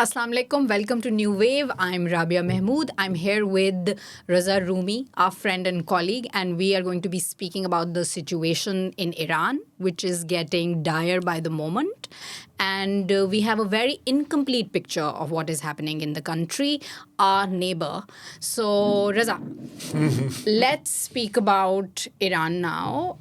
Assalamu alaikum. Welcome to New Wave. I'm Rabia Mahmood. I'm here with Raza Rumi, our friend and colleague, and we are going to be speaking about the situation in Iran, which is getting dire by the moment. And we have a very incomplete picture of what is happening in the country, our neighbor. So, Raza, let's speak about Iran now.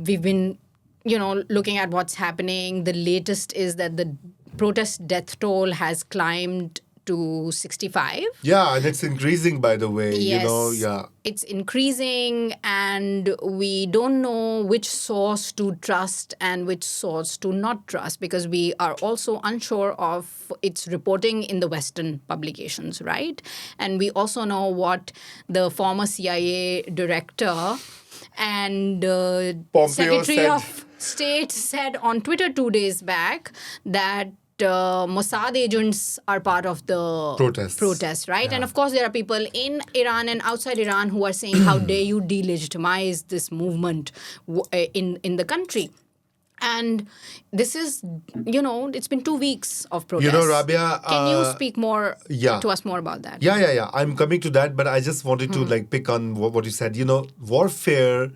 We've been looking at what's happening. The latest is that the protest death toll has climbed to 65. Yeah, and it's increasing, by the way. Yes, Yeah. it's increasing, and we don't know which source to trust and which source to not trust because we are also unsure of its reporting in the Western publications, right? And we also know what the former CIA director and Pompeo Secretary said. of State said on Twitter 2 days back that Mossad agents are part of the Protests. right? Yeah. And of course, there are people in Iran and outside Iran who are saying, how dare you delegitimize this movement in the country? And this is, it's been 2 weeks of protests. Rabia, Can you speak more yeah. to us more about that? Yeah. I'm coming to that, but I just wanted to pick on what you said. Warfare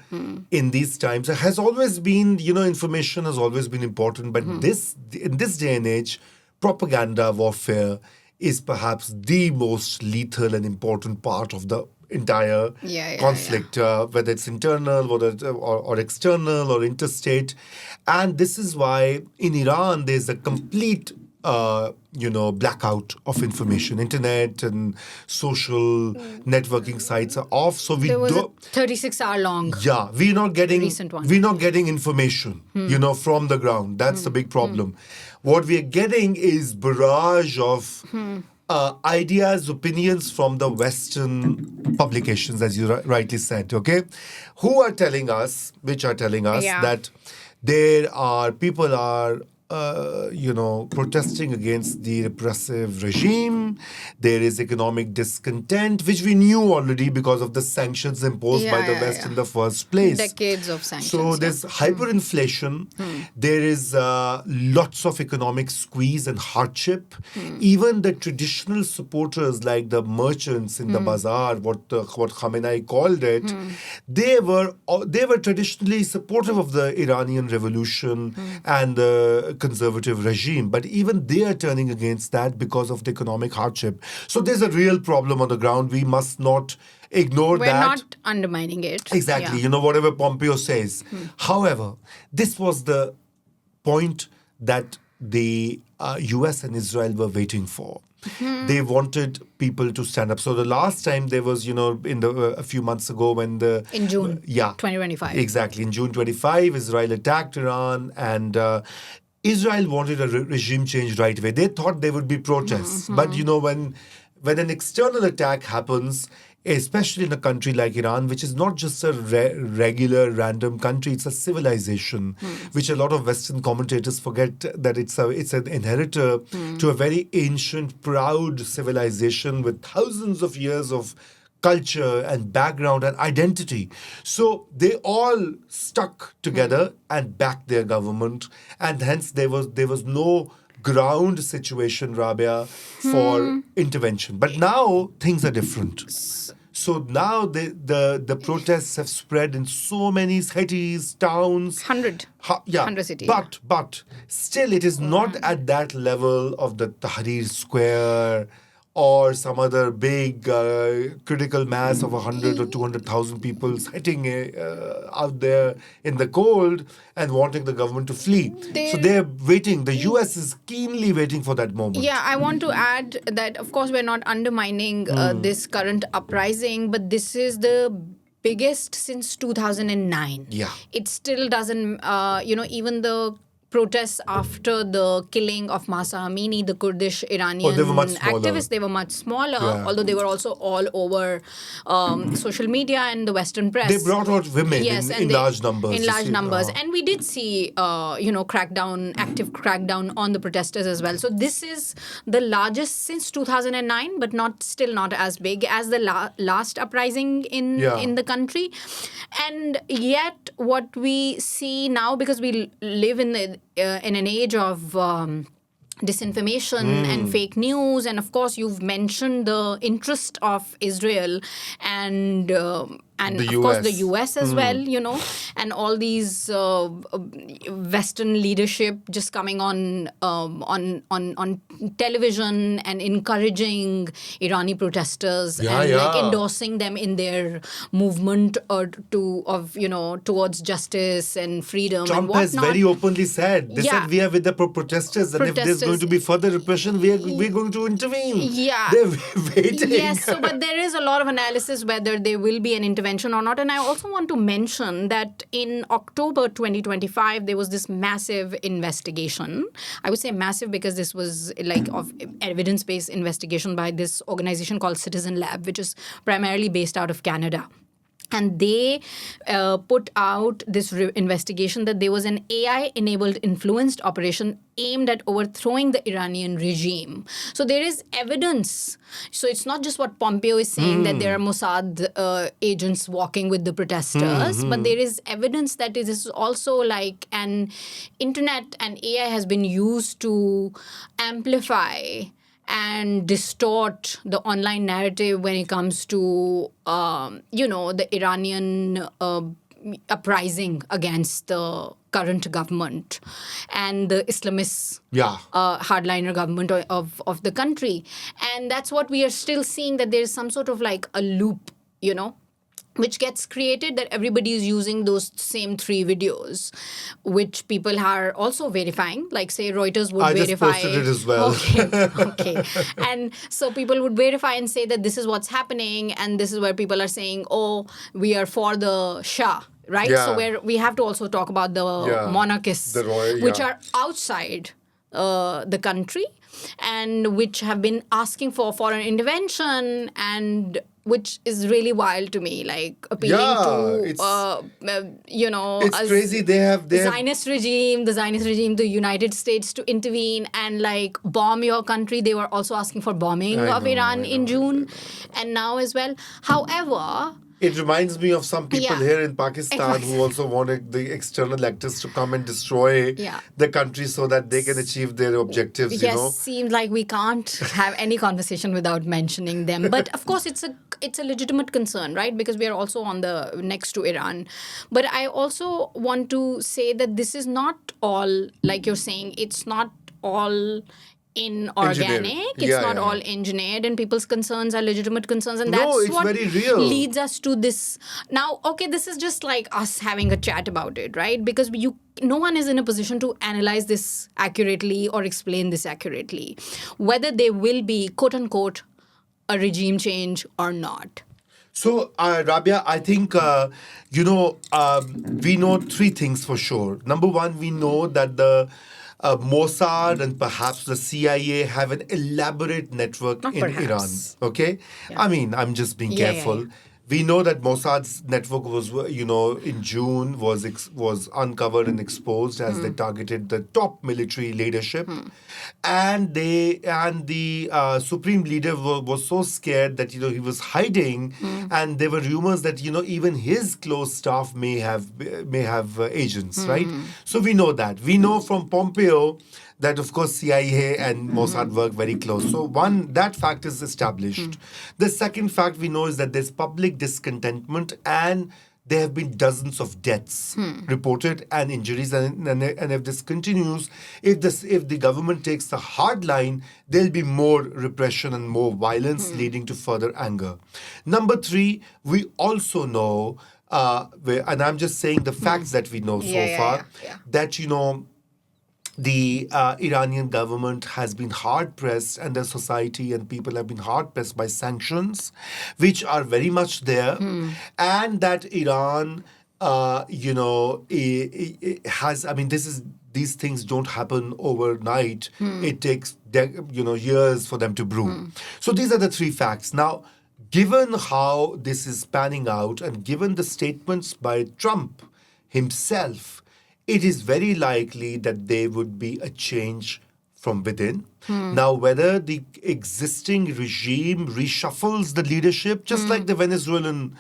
in these times has always been, information has always been important, but in this day and age, propaganda warfare is perhaps the most lethal and important part of the entire conflict, whether it's internal, or external, or interstate. And this is why in Iran there's a complete blackout of information. Internet and social networking sites are off. So we There was don't. a 36-hour long. Yeah, we're not getting recent one. We're not getting information, from the ground. That's the big problem. What we are getting is barrage of ideas, opinions from the Western publications, as you rightly said. Okay, which are telling us that there are people are protesting against the repressive regime. There is economic discontent, which we knew already because of the sanctions imposed by the West in the first place. Decades of sanctions. So there's hyperinflation. There is lots of economic squeeze and hardship. Even the traditional supporters, like the merchants in the bazaar, what Khamenei called it, they were traditionally supportive of the Iranian revolution and the conservative regime, but even they are turning against that because of the economic hardship. So there's a real problem on the ground. We must not ignore that. We're not undermining it. Exactly. Whatever Pompeo says. However, this was the point that the US and Israel were waiting for. They wanted people to stand up. So the last time there was, a few months ago in June 2025. Exactly. In June 25, Israel attacked Iran, and Israel wanted a regime change right away. They thought there would be protests. But, when an external attack happens, especially in a country like Iran, which is not just a regular random country, it's a civilization, which a lot of Western commentators forget that it's an inheritor to a very ancient, proud civilization with thousands of years of culture and background and identity. So they all stuck together and backed their government, and hence there was no ground situation, Rabia, for intervention. But now things are different. So now the protests have spread in so many cities, towns. 100 cities. But still it is not at that level of the Tahrir Square or some other big critical mass of 100 or 200,000 people sitting out there in the cold and wanting the government to flee. So they're waiting. The US is keenly waiting for that moment. Yeah, I want to add that, of course, we're not undermining this current uprising, but this is the biggest since 2009. Yeah. It still doesn't, even the protests after the killing of Mahsa Amini, the Kurdish Iranian activists, they were much smaller, although they were also all over social media and the Western press. They brought out women in large numbers. In large numbers. And we did see, active crackdown on the protesters as well. So this is the largest since 2009, but still not as big as the last uprising in the country. And yet what we see now, because we live in an age of disinformation and fake news, and of course you've mentioned the interest of Israel and The of course the US. US as well, and all these Western leadership just coming on television and encouraging Irani protesters Yeah, and like yeah. endorsing them in their movement towards justice and freedom and Trump has whatnot. very openly said, they Yeah. said we are with the protesters, and if there's going Protesters. to be further repression, we're going to intervene. Yeah. They're waiting. Yes, so but there is a lot of analysis whether there will be an intervention or not. And I also want to mention that in October 2025, there was this massive investigation. I would say massive because this was like of evidence-based investigation by this organization called Citizen Lab, which is primarily based out of Canada. And they put out this investigation that there was an AI-enabled influenced operation aimed at overthrowing the Iranian regime. So there is evidence. So it's not just what Pompeo is saying that there are Mossad agents walking with the protesters, but there is evidence that it is also like an internet and AI has been used to amplify and distort the online narrative when it comes to, the Iranian uprising against the current government and the Islamist hardliner government of the country. And that's what we are still seeing, that there's some sort of like a loop, which gets created, that everybody is using those same 3 videos, which people are also verifying. Like, say, Reuters would verify. I just posted it as well. Okay. And so people would verify and say that this is what's happening, and this is where people are saying, oh, we are for the Shah. Right? Yeah. So where we have to also talk about the monarchists, which are outside the country and which have been asking for foreign intervention, and which is really wild to me, like appealing to, it's crazy. The Zionist regime, the United States to intervene and like bomb your country. They were also asking for bombing of Iran in June and now as well. However, it reminds me of some people here in Pakistan who also wanted the external actors to come and destroy the country so that they can achieve their objectives, Yes, seems like we can't have any conversation without mentioning them. But of course, it's a legitimate concern, right? Because we are also on the next to Iran. But I also want to say that this is not all, like you're saying, it's not all inorganic. It's not all engineered, and people's concerns are legitimate concerns, and that's what very real. Leads us to this. Now, okay, this is just like us having a chat about it, right? Because no one is in a position to analyze this accurately or explain this accurately, whether there will be, quote unquote, a regime change or not. So, Rabia, I think, we know 3 things for sure. Number one, we know that the Mossad and perhaps the CIA have an elaborate network in Iran. Okay? Yeah. I mean, I'm just being careful. Yeah. We know that Mossad's network was, in June was uncovered and exposed as they targeted the top military leadership, and the supreme leader was so scared that he was hiding, and there were rumors that even his close staff may have agents, right? So we know that. We know from Pompeo that, of course, CIA and Mossad work very close. So that fact is established. The second fact we know is that there's public discontentment, and there have been dozens of deaths reported and injuries. And if this continues, if the government takes the hard line, there'll be more repression and more violence leading to further anger. Number 3, we also know, and I'm just saying the facts that we know so far, that, the Iranian government has been hard-pressed, and the society and people have been hard-pressed by sanctions, which are very much there, and that Iran, has, I mean, these things don't happen overnight. It takes, years for them to brew. So these are the 3 facts. Now, given how this is panning out, and given the statements by Trump himself, it is very likely that there would be a change from within. Now, whether the existing regime reshuffles the leadership, just like the Venezuelan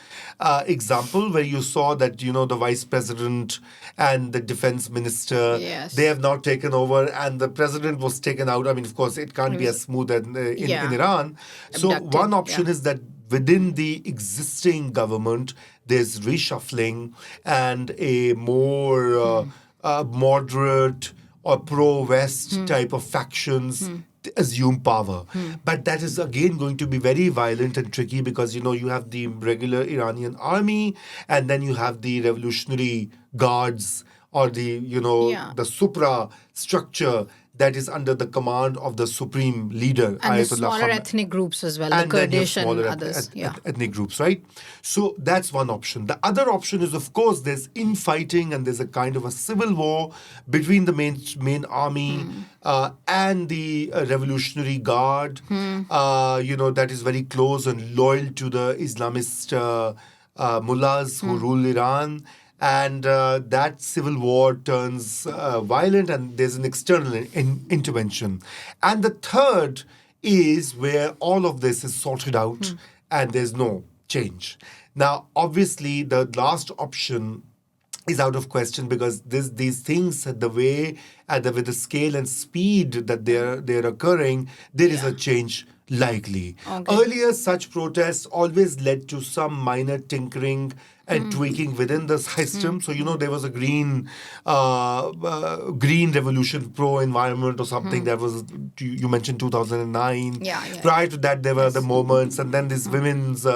example, where you saw that, the vice president and the defense minister, Yes. they have now taken over, and the president was taken out. I mean, of course, it can't be as smooth as in Iran. So Abducted, one option is that within the existing government, there's reshuffling and a more moderate or pro-West type of factions assume power. But that is again going to be very violent and tricky because, you have the regular Iranian army and then you have the revolutionary guards or the, the supra structure that is under the command of the supreme leader, And the Ayatollah smaller Khamenei. ethnic groups as well, And the then you have Kurdish and smaller others. ethnic groups, right? So that's one option. The other option is, of course, there's infighting and there's a kind of a civil war between the main army and the Revolutionary Guard, that is very close and loyal to the Islamist mullahs who rule Iran. And that civil war turns violent and there's an external intervention. And the third is where all of this is sorted out and there's no change. Now, obviously, the last option is out of question because these things, the way with the scale and speed that they're occurring, there is a change likely. Okay. Earlier, such protests always led to some minor tinkering and tweaking within the system. So, there was a green revolution, pro-environment or something that was, you mentioned 2009. Prior to that, there were the moments and then this women's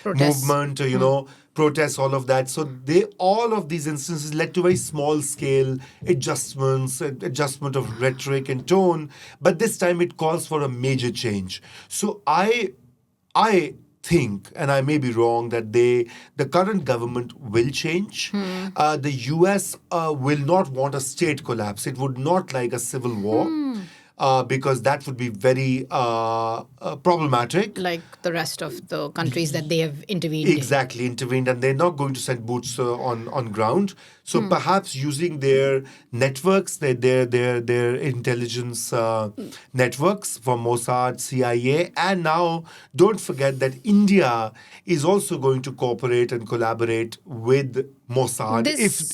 movement, protests, all of that. So all of these instances led to very small scale adjustment of rhetoric and tone. But this time it calls for a major change. So I think, and I may be wrong, that the current government will change. The US will not want a state collapse. It would not like a civil war. Because that would be very problematic. Like the rest of the countries that they have intervened intervened, and they're not going to send boots on ground. So perhaps using their networks, their intelligence networks from Mossad, CIA, and now don't forget that India is also going to cooperate and collaborate with Mossad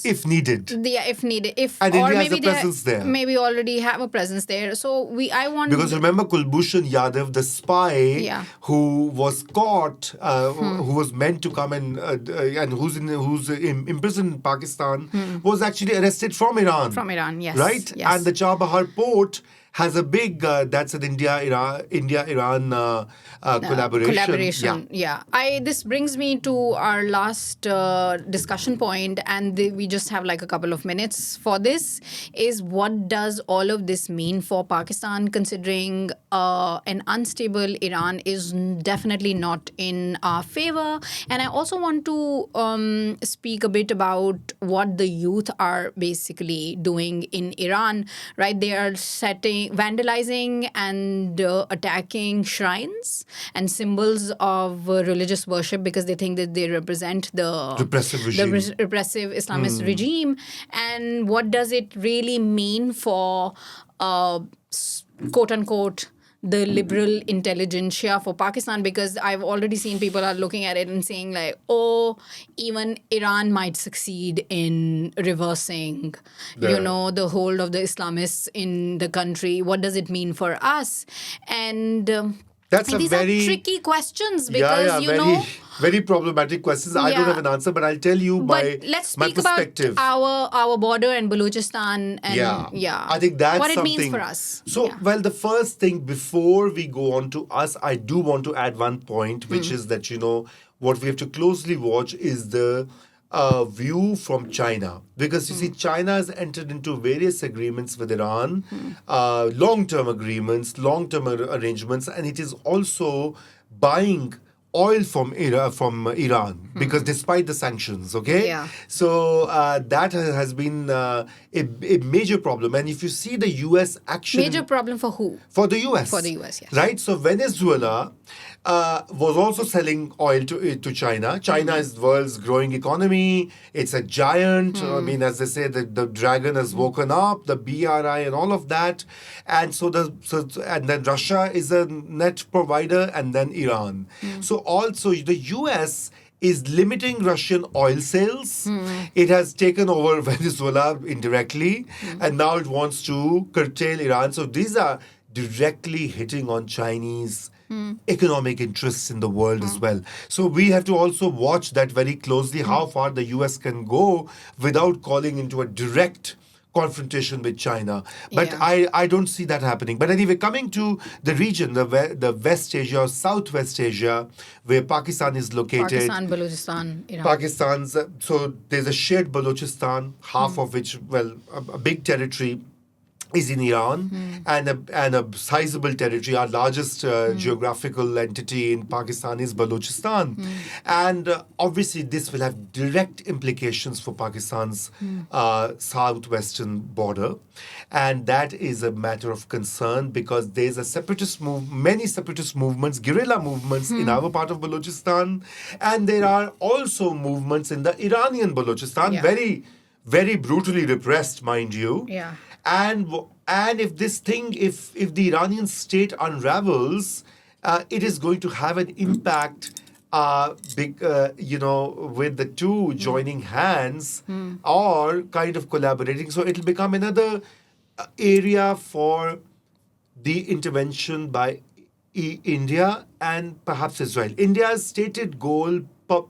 if needed. If needed, and or India maybe has a presence there. Maybe already have a presence there. So because remember Kulbhushan Yadav, the spy who was caught, who was meant to come and who's imprisoned in Pakistan, was actually arrested from Iran. From Iran, yes. Right? Yes. And the Chabahar port has a big, that's an India-Iran collaboration. Yeah. This brings me to our last discussion point, and we just have like a couple of minutes for this, is what does all of this mean for Pakistan, considering an unstable Iran is definitely not in our favor. And I also want to speak a bit about what the youth are basically doing in Iran, right? They are vandalizing and attacking shrines and symbols of religious worship because they think that they represent the repressive Islamist regime. And what does it really mean for quote unquote the liberal intelligentsia for Pakistan? Because I've already seen people are looking at it and saying like, oh, even Iran might succeed in reversing, the hold of the Islamists in the country. What does it mean for us? And these are tricky questions because, very problematic questions. I don't have an answer, but I'll tell you my perspective. About our border and Balochistan and I think that's what something it means for us. So, well, the first thing before we go on to us, I do want to add one point, which is that, what we have to closely watch is the view from China. Because, you see, China has entered into various agreements with Iran, long-term agreements, long-term arrangements, and it is also buying oil from Iran because despite the sanctions, so that has been a major problem. And if you see the U.S. action, major problem for who? For the U.S. For the U.S. Yes. Right. So Venezuela was also selling oil to China. China is the world's growing economy. It's a giant. I mean, as they say, the dragon has woken up, the BRI and all of that. And and then Russia is a net provider, and then Iran. So also the US is limiting Russian oil sales. It has taken over Venezuela indirectly, and now it wants to curtail Iran. So these are directly hitting on Chinese economic interests in the world as well. So we have to also watch that very closely, how far the US can go without calling into a direct confrontation with China. But Yeah. I don't see that happening. But anyway, coming to the region, the West Asia or Southwest Asia, where Pakistan is located. Pakistan, Balochistan, Iran. Pakistan's, so there's a shared Balochistan, half of which, well, a big territory is in Iran, and a sizable territory. Our largest geographical entity in Pakistan is Balochistan. And obviously, this will have direct implications for Pakistan's southwestern border. And that is a matter of concern because there's many separatist movements, guerrilla movements in our part of Balochistan. And there are also movements in the Iranian Balochistan, Yeah. very, very brutally repressed, mind you. Yeah. And if the Iranian state unravels, it is going to have an impact. With the two joining hands or kind of collaborating, so it'll become another area for the intervention by India and perhaps Israel. India's stated goal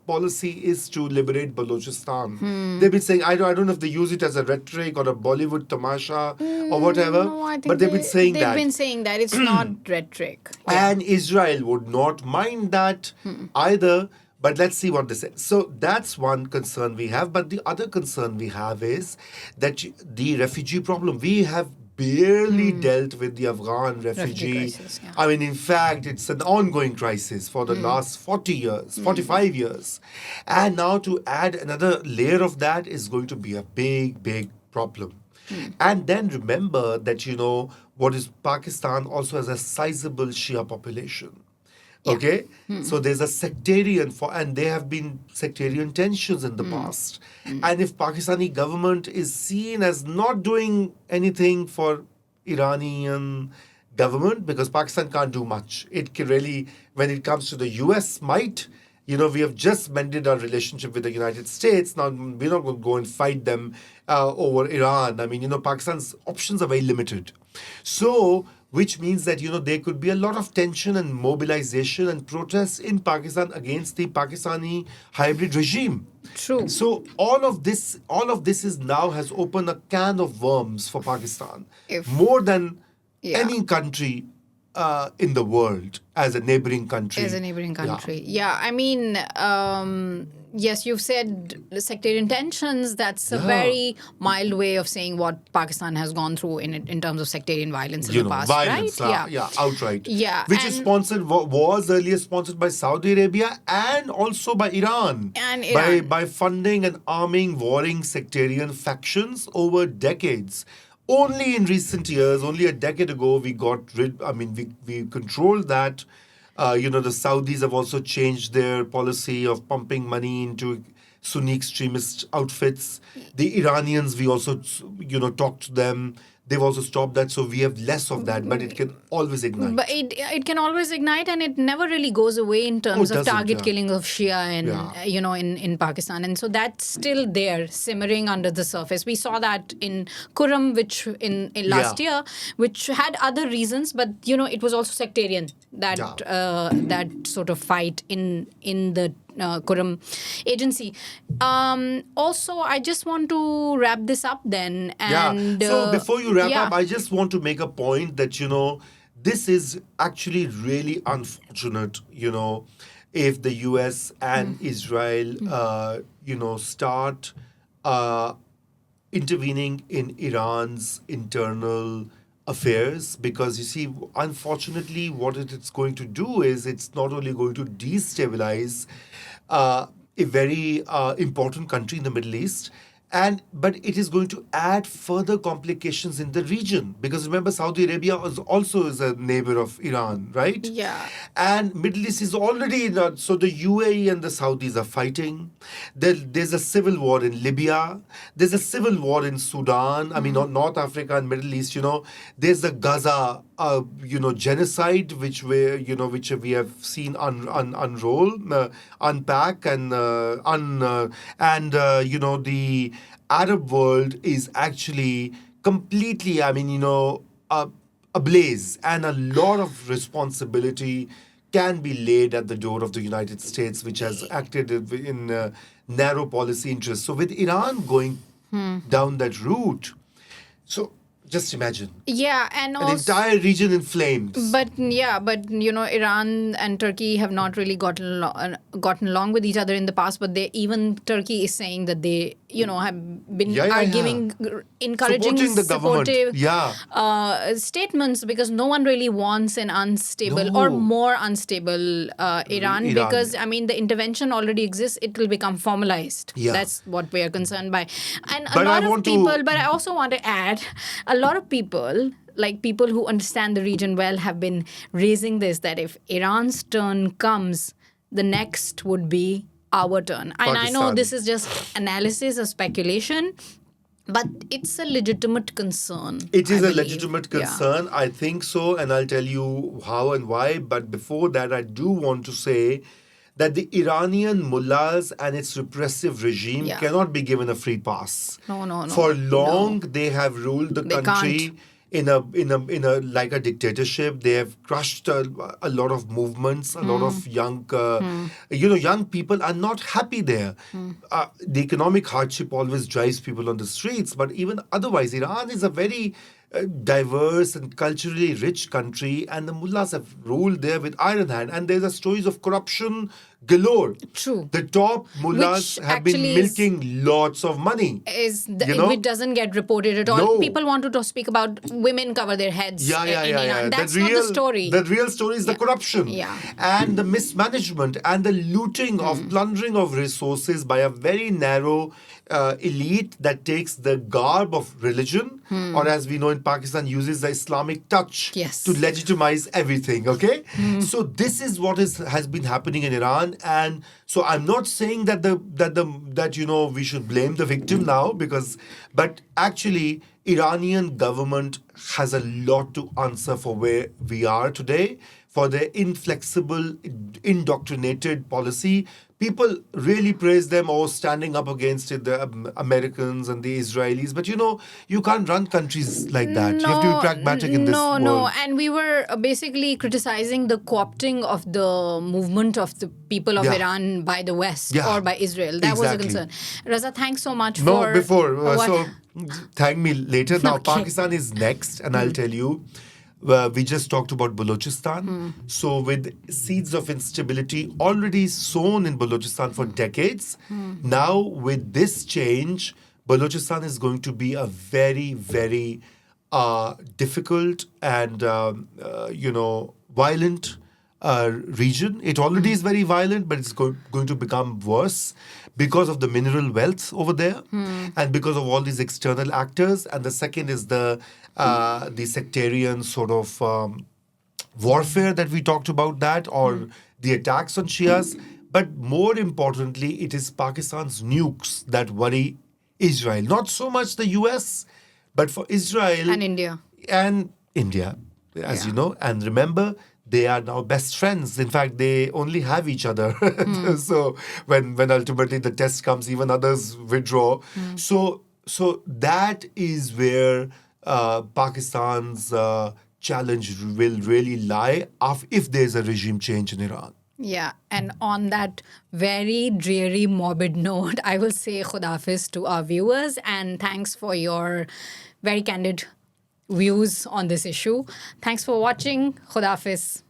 policy is to liberate Balochistan. They've been saying, I don't know if they use it as a rhetoric or a Bollywood tamasha or whatever, No, I think but they've been saying they've that. been saying that. It's not rhetoric. Yeah. And Israel would not mind that either. But let's see what they say. So that's one concern we have. But the other concern we have is that the refugee problem. We have barely dealt with the Afghan refugee. Crisis, yeah. I mean, in fact, it's an ongoing crisis for the last 40 years, 45 years. And now to add another layer of that is going to be a big, big problem. And then remember that, what is Pakistan also has a sizable Shia population. Okay? So there's a sectarian and there have been sectarian tensions in the past. And if Pakistani government is seen as not doing anything for Iranian government, because Pakistan can't do much. It can really, when it comes to the US might, we have just mended our relationship with the United States. Now, we're not going to go and fight them over Iran. I mean, Pakistan's options are very limited. So, which means that, there could be a lot of tension and mobilization and protests in Pakistan against the Pakistani hybrid regime. True. So all of this is now has opened a can of worms for Pakistan. More than any country in the world as a neighboring country. As a neighboring country. Yeah, I mean, yes, you've said sectarian tensions. That's a very mild way of saying what Pakistan has gone through in terms of sectarian violence in the past, violence, right? outright. Yeah, which is was earlier sponsored by Saudi Arabia and also by Iran. And Iran. By funding and arming warring sectarian factions over decades. Only in recent years, only a decade ago, we controlled that. The Saudis have also changed their policy of pumping money into Sunni extremist outfits. The Iranians, we also, talked to them. They've also stopped that, so we have less of that, but it can always ignite. But it can always ignite, and it never really goes away in terms of target killing of Shia and in Pakistan, and so that's still there, simmering under the surface. We saw that in Kurram, which in last year, which had other reasons, but it was also sectarian. That sort of fight in the Kurram agency. Also, I just want to wrap this up then. And, So before you wrap up, I just want to make a point that, this is actually really unfortunate, if the US and Israel, start intervening in Iran's internal affairs, because you see, unfortunately, what it's going to do is it's not only going to destabilize a very important country in the Middle East, But it is going to add further complications in the region, because remember, Saudi Arabia also is a neighbor of Iran, right? Yeah. And Middle East is already not, so the UAE and the Saudis are fighting. There's a civil war in Libya. There's a civil war in Sudan. I mean, North Africa and Middle East. There's the Gaza, genocide, which we have seen unroll, unpack, and the Arab world is actually completely, uh, ablaze, and a lot of responsibility can be laid at the door of the United States, which has acted in narrow policy interests. So, with Iran going down that route, so just imagine Yeah, and an also, entire region in flames. but Iran and Turkey have not really gotten along with each other in the past. But even Turkey is saying that they have been Yeah, yeah, are yeah. giving encouraging Supporting the government. supportive Yeah. statements, because no one really wants an unstable or No. more unstable Iran, Iran. because I mean the intervention already exists. It will become formalized. Yeah. That's what we are concerned by, and a But I lot of want to- people. But I also want to add, a lot of people, like people who understand the region well, have been raising this, that if Iran's turn comes, the next would be our turn. And I know Pakistan. this is just analysis or speculation, but it's a legitimate concern. It is I a believe. legitimate Yeah. concern. I think so, and I'll tell you how and why. But before that, I do want to say that the Iranian mullahs and its repressive regime Yeah. cannot be given a free pass. No. For long, they have ruled the They country can't. in a like a dictatorship. They have crushed a lot of movements. A lot of young people are not happy there. The economic hardship always drives people on the streets, but even otherwise, Iran is a very diverse and culturally rich country, and the mullahs have ruled there with iron hand. And there's a stories of corruption galore. True. The top mullahs Which have been actually is- milking lots of money. Which doesn't get reported at all. No. People want to speak about women cover their heads Yeah. in Iran. That's The not the real- story. The real story is the corruption. Yeah. And the mismanagement and the looting of plundering of resources by a very narrow elite that takes the garb of religion, or as we know in Pakistan, uses the Islamic touch Yes. to legitimize everything. Okay, so this is what has been happening in Iran, and so I'm not saying that we should blame the victim now, but actually Iranian government has a lot to answer for where we are today, for their inflexible, indoctrinated policy. People really praise them, or standing up against it, the Americans and the Israelis. But you can't run countries like that. You have to be pragmatic in this world. No. And we were basically criticizing the co-opting of the movement of the people of Yeah. Iran by the West Yeah. or by Israel. That was a Exactly. concern. Raza, thanks so much No, for... before. what? So thank me later. Now, Okay. Pakistan is next, and I'll tell you. We just talked about Balochistan. So, with seeds of instability already sown in Balochistan for decades, now with this change, Balochistan is going to be a very, very difficult and violent region. It already is very violent, but it's going to become worse because of the mineral wealth over there and because of all these external actors. And the second is the sectarian sort of warfare that we talked about, or the attacks on Shias. But more importantly, it is Pakistan's nukes that worry Israel. Not so much the US, but for Israel And India. and India, as Yeah. you know. And remember, they are now best friends. In fact, they only have each other. So when ultimately the test comes, even others withdraw. So that is where Pakistan's challenge will really lie if there's a regime change in Iran. Yeah, and on that very dreary, morbid note, I will say Khudafiz to our viewers, and thanks for your very candid views on this issue. Thanks for watching. Khudafiz.